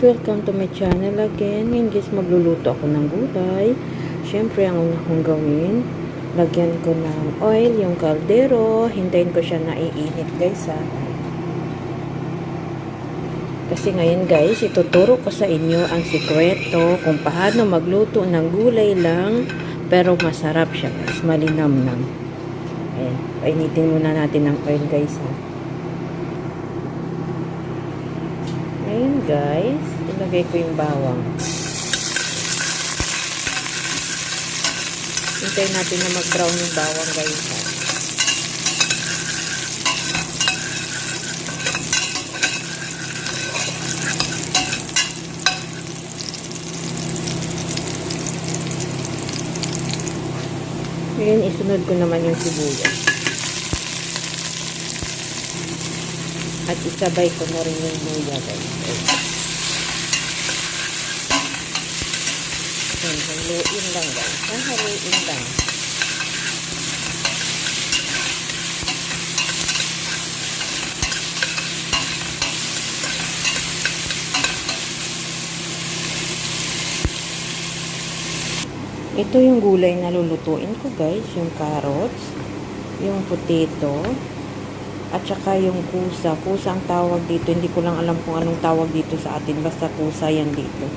welcome to my channel again. Ngayon guys, magluluto ako ng gulay. Siyempre, ang una kong gawin, lagyan ko ng oil yung kaldero. Hintayin ko siya na iinit guys ha. Kasi ngayon guys, ituturo ko sa inyo ang sikreto kung paano magluto ng gulay lang pero masarap siya guys, malinamnam. Ayan, painitin muna natin ng oil guys ha. Ngayon guys, ilagay ko yung bawang. Hintayin natin na mag-brown yung bawang guys. Ngayon isunod ko naman yung sibuyas. At isabay ko na rin yung luya guys. Haluin lang guys. Haluin lang. Ito yung gulay na lulutuin ko guys. Yung carrots, yung potato, at saka yung kusa. Kusa ang tawag dito. Hindi ko lang alam kung anong tawag dito sa atin. Basta kusa yan dito.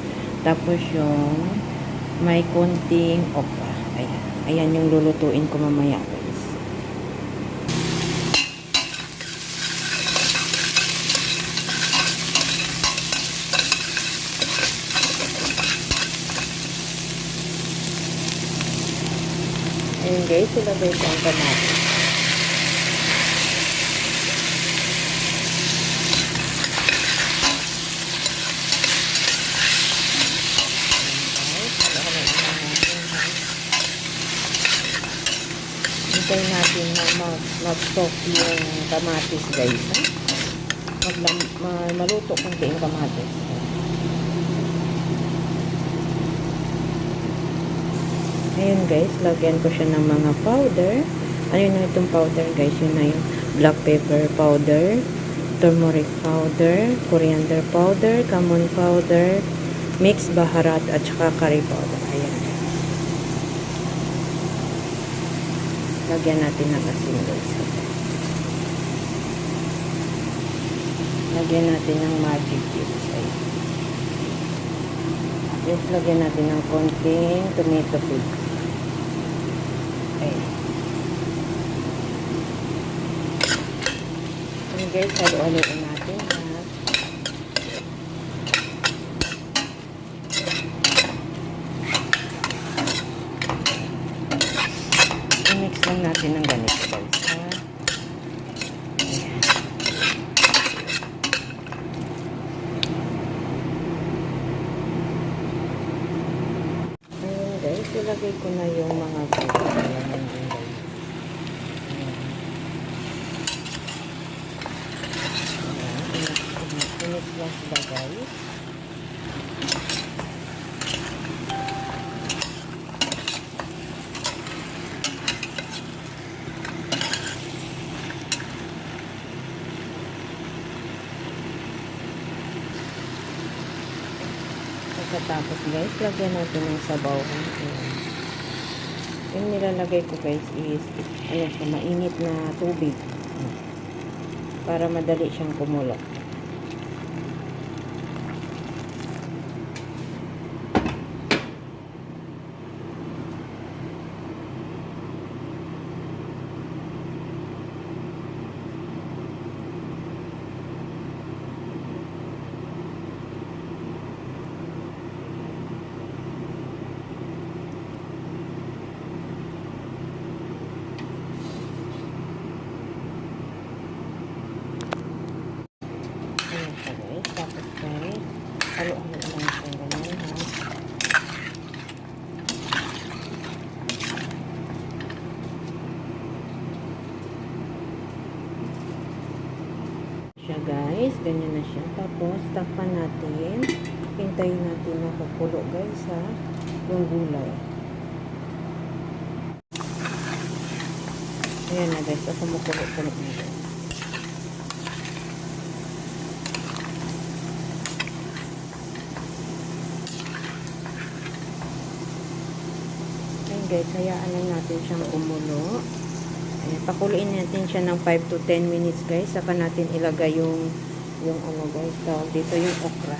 Tapos yung may konting okra. Ayan. Ayan yung lulutuin ko mamaya guys. Ayan guys. Ilagay ko ang kamatis. Hintayin natin na mag-soak yung kamatis guys ha? Maluto kunti yung kamatis. Ayun guys, lagyan ko siya ng mga powder. Ano na itong powder guys? Yun na yung black pepper powder, turmeric powder, coriander powder, cumin powder, mixed baharat at saka curry powder. Ayan. Lagyan natin ng asin guys. Lagyan natin ng magic cubes. Yes, lagyan natin ng konting tomato paste. Ayan. Ayan guys, halo-haloin natin ha. I-mix lang natin ng ganito guys ha. Ayan. Ayan guys, ilagay ko na yung mga gulay. Ayan yung gulay. I-mix lang sila guys. Tapos guys, lagyan natin ng sabaw. Yung nilalagay ko guys is mainit na tubig para madali siyang kumulo. Tapos guys, halo-halo lang ito ganyan ha. Siya guys, ganyan na siya. Tapos takpan natin. Hintayin natin na kukulo guys ha. Yung gulay. Ayan na guys, kumukulo-kulo na guys. guys, hayaan lang natin siyang kumulo. Ayan, pakuluin natin siya ng 5 to 10 minutes guys. Saka natin ilagay yung ano guys, tawag dito yung okra.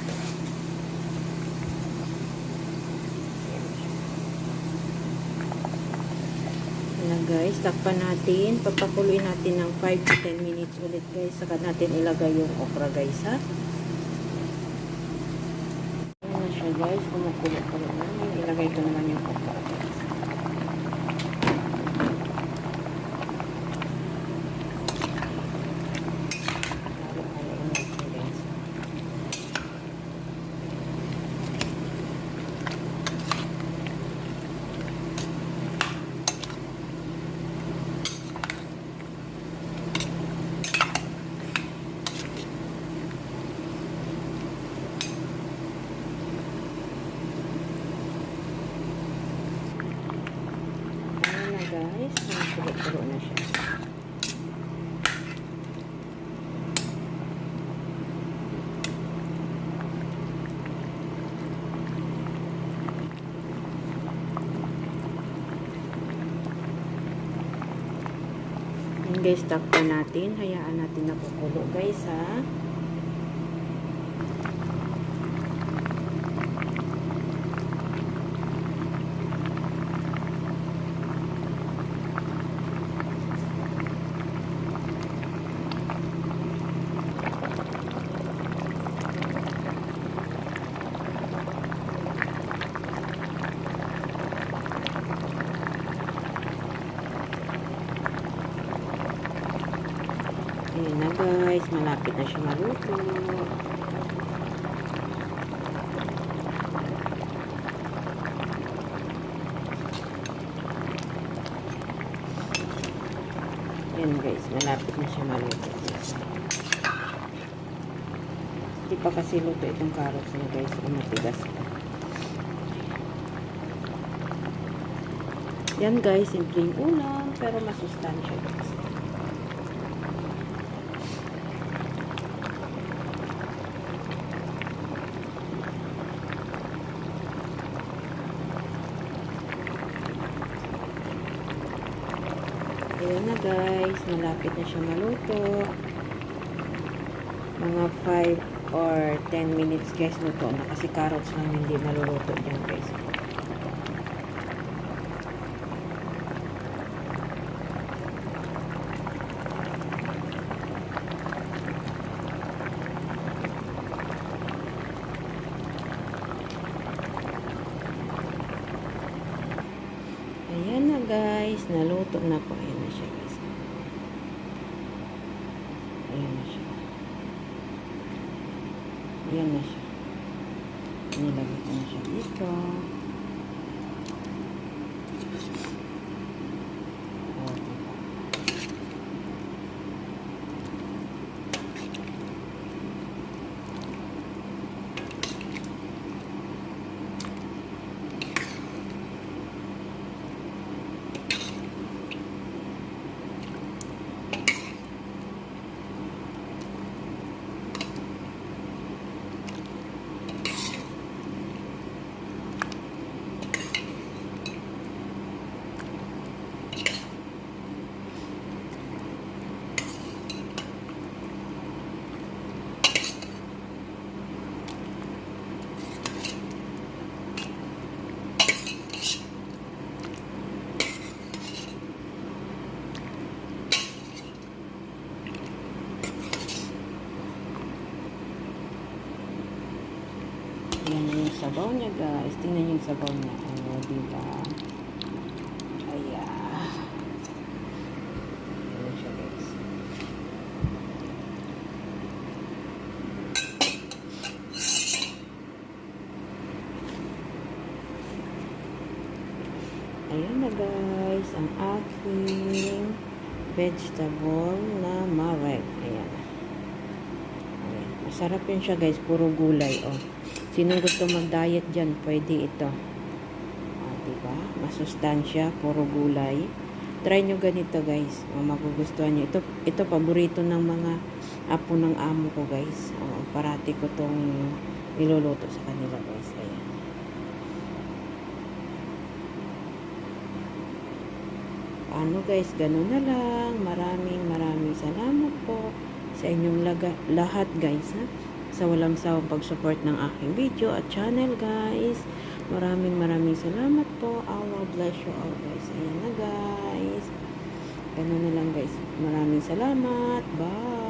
Ayan guys, takpan natin. Papakuluin natin ng 5 to 10 minutes ulit guys. Saka natin ilagay yung okra guys ha. Ayan na siya guys, kumukulo-kulo na. Ilagay ko naman yung okra guys. Guys, sulo-sulo na siya. Yan guys, takpan natin. Hayaan natin na kukulo guys ha. Ayan na guys, malapit na siya maluto. Ayan guys, malapit na siya maluto. Hindi pa kasi luto itong carrots niya guys, matigas pa. Yan guys, simpleng ulam, pero masustansya guys. Ayan na guys, malapit na siya maluto. Mga 5 or 10 minutes guys luto na kasi carrots lang hindi naluluto dyan guys. Ayan na guys, naluto na po. Ayan na siya guys. Ayan na siya. Ayan na siya. Nilagay ko na siya dito. O, diba? Ayan na yung sabaw niya guys. Tingnan yung sabaw niya. O, diba? Ayan. Ayan siya guys. Ayan na guys. Ang aking vegetable na marek. Ayan. Ayan. Masarap yun siya guys. Puro gulay. O. Sinong gusto mag-diet dyan, pwede ito. Diba? Masustansya, puro gulay. Try nyo ganito guys. Magugustuhan nyo. Ito paborito ng mga apo ng amo ko guys. Parati ko tong niluluto sa kanila guys. Ayan. Ano guys, ganun na lang. Maraming salamat po sa inyong lahat guys, ha? Sa walang sawang pag-support ng aking video at channel guys. Maraming salamat po. Allah bless you all guys. Ayan na guys. Ganun na lang guys. Maraming salamat. Bye.